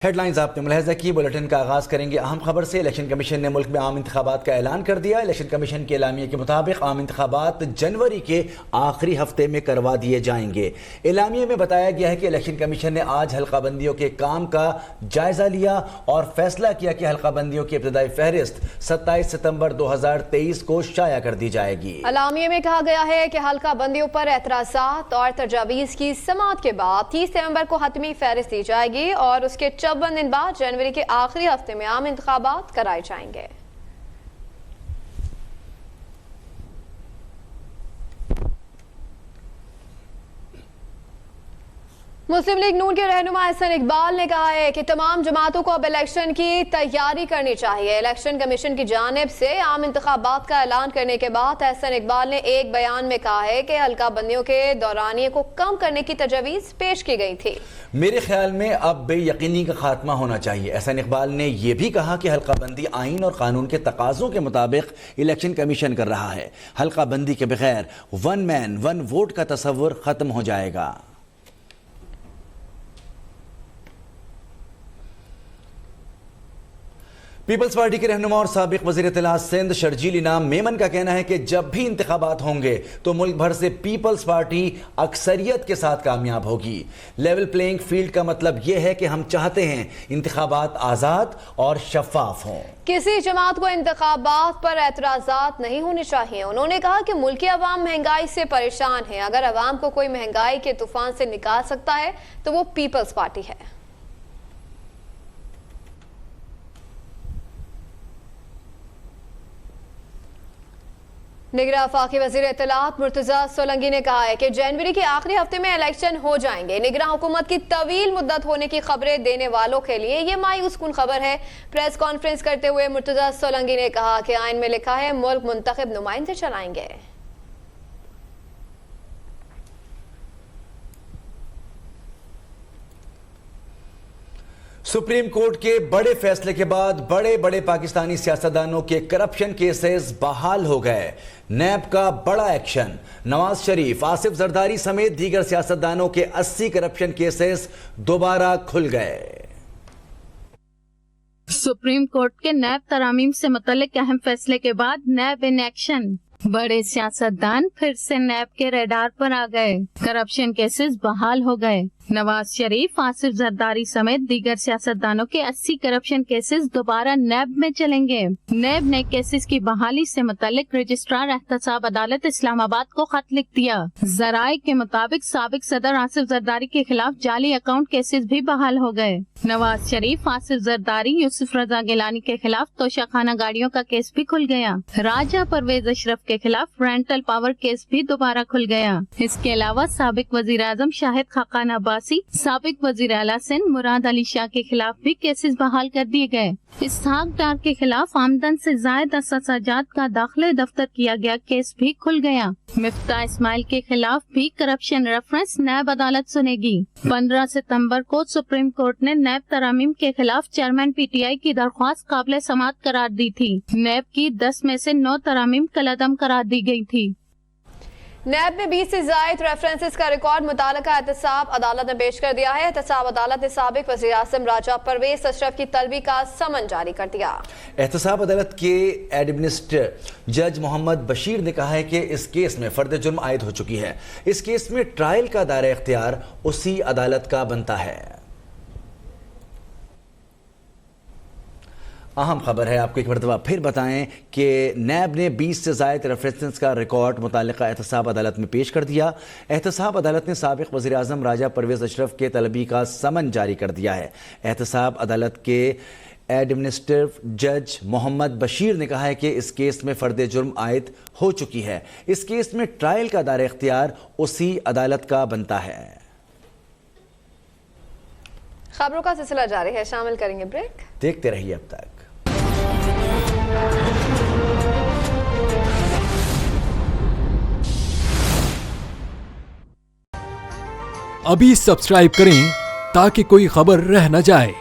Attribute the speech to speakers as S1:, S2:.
S1: Headlines आपने मुलाहिजा की। Bulletin का आगाज करेंगे अहम खबर से। इलेक्शन कमीशन ने मुल्क में आम इंतखाबात का ऐलान कर दिया। इलेक्शन कमीशन के एलामिये के मुताबिक आम इंतखाबात जनवरी के आखिरी हफ्ते में करवा दिए जाएंगे। एलामिये में बताया गया है कि इलेक्शन कमीशन ने आज हल्का बंदियों के काम का जायजा लिया और फैसला किया कि हल्का बंदियों की इब्तदाई फहरिस्त 27 सितंबर 2023 को शाया कर दी जाएगी। एलामिये में कहा गया है कि हल्का बंदियों पर एतराज़ात और तजावीज़ की समाअत के बाद 30 सितंबर को हतमी फहरिस्त दी जाएगी और उसके 54 दिन बाद जनवरी के आखिरी हफ्ते में आम इंतखाबात कराए जाएंगे। मुस्लिम लीग नून के रहनुमा एहसन इकबाल ने कहा है कि तमाम जमातों को अब इलेक्शन की तैयारी करनी चाहिए। इलेक्शन कमीशन की जानिब से आम इंतखाबात का ऐलान करने के बाद एहसन इकबाल ने एक बयान में कहा है कि हल्का बंदियों के दौरानिये को कम करने की तजवीज़ पेश की गई थी। मेरे ख्याल में अब बेयकीनी का खात्मा होना चाहिए। एहसन इकबाल ने यह भी कहा कि हल्का बंदी आइन और कानून के तकाज़ों के मुताबिक इलेक्शन कमीशन कर रहा है। हल्का बंदी के बगैर वन मैन वन वोट का तस्वुर खत्म हो जाएगा। पीपल्स पार्टी के रहनुमा और साबिक वज़ीर इत्तलात सिंध शर्जील इनाम मेमन का कहना है कि जब भी इंतखाबात होंगे तो मुल्क भर से पीपल्स पार्टी अक्सरियत के साथ कामयाब होगी। लेवल प्लेइंग फील्ड का मतलब यह है कि हम चाहते हैं इंतखाबात आज़ाद और शफाफ हों। किसी जमात को इंतखाबात पर एतराज़ात नहीं होने चाहिए। उन्होंने कहा कि मुल्क की अवाम महंगाई से परेशान है। अगर अवाम को कोई महंगाई के तूफान से निकाल सकता है तो वो पीपल्स पार्टी है। निगरां वफाकी वज़ीर इत्तलात मुर्तज़ा सोलंकी ने कहा है कि जनवरी के आखिरी हफ्ते में इलेक्शन हो जाएंगे। निगरां हुकूमत की तवील मुद्दत होने की खबरें देने वालों के लिए ये मायूस कुन खबर है। प्रेस कॉन्फ्रेंस करते हुए मुर्तज़ा सोलंकी ने कहा कि आइन में लिखा है मुल्क मुंतखब नुमाइंदे चलाएंगे। सुप्रीम कोर्ट के बड़े फैसले के बाद बड़े बड़े पाकिस्तानी सियासतदानों के करप्शन केसेस बहाल हो गए। नैब का बड़ा एक्शन। नवाज शरीफ, आसिफ जरदारी समेत दीगर सियासतदानों के 80 करप्शन केसेस दोबारा खुल गए।
S2: सुप्रीम कोर्ट के नैब तरामीम से मुतल्लिक अहम फैसले के बाद नैब इन एक्शन। बड़े सियासतदान फिर से नैब के रडार पर आ गए। करप्शन केसेस बहाल हो गए। नवाज शरीफ, आसिफ जरदारी समेत दीगर सियासतदानों के 80 करप्शन केसेस दोबारा नैब में चलेंगे। नैब ने केसेस की बहाली से मुतल्लिक रजिस्ट्रार एहतसाब अदालत इस्लामाबाद को खत लिख दिया। जराए के मुताबिक साबिक सदर आसिफ जरदारी के खिलाफ जाली अकाउंट केसेस भी बहाल हो गए। नवाज शरीफ, आसिफ जरदारी, यूसुफ रजा गिलानी के खिलाफ तोशाखाना गाड़ियों का केस भी खुल गया। राजा परवेज अशरफ के खिलाफ रेंटल पावर केस भी दोबारा खुल गया। इसके अलावा साबिक वजीर आजम शाहिद खाकान अब्बासी, साबिक वजीर आला सिंध मुराद अली शाह के खिलाफ भी केसेस बहाल कर दिए गए। इसहाक डार के खिलाफ आमदन से जायद अससाजात का दाखिले दफ्तर किया गया केस भी खुल गया। मिफ्ता इस्माइल के खिलाफ भी करप्शन रेफरेंस नैब अदालत सुनेगी। 15 सितंबर को सुप्रीम कोर्ट ने नैब तरामीम के खिलाफ चेयरमैन पीटीआई की दरख्वास्त काबिल समाअत करार दी थी। नैब की 10 में से 9 तरामीम कलअदम करार दी गई थी।
S3: नैब में 20 से ज़ायद रेफरेंसेस का रिकॉर्ड मुतालिका एहतसाब अदालत ने पेश कर दिया है। एहतसाब अदालत ने साबिक वज़ीर आज़म राजा परवेज अशरफ की तलबी का समन जारी कर दिया।
S1: एहतसाब अदालत के एडमिनिस्ट्रेटर जज मोहम्मद बशीर ने कहा है कि इस केस में फर्द जुर्म आयद हो चुकी है। इस केस में ट्रायल का दायरा इख्तियार उसी अदालत का बनता है। अहम खबर है, आपको एक मरतबा फिर बताएं कि नैब ने 20 से ज़ायद रेफरेंसेस का रिकॉर्ड मुतालिका एहतसाब अदालत में पेश कर दिया। एहतसाब अदालत ने साबिक वज़ीर आज़म राजा परवेज अशरफ के तलबी का समन जारी कर दिया है। एहतसाब अदालत के एडमिनिस्ट्रेटिव जज मोहम्मद बशीर ने कहा है कि इस केस में फर्द जुर्म आयद हो चुकी है। इस केस में ट्रायल का दायरा इख्तियार उसी अदालत का बनता है।
S3: खबरों का सिलसिला जारी है, शामिल करेंगे ब्रेक,
S1: देखते रहिए अब तक।
S4: अभी सब्सक्राइब करें ताकि कोई खबर रह न जाए।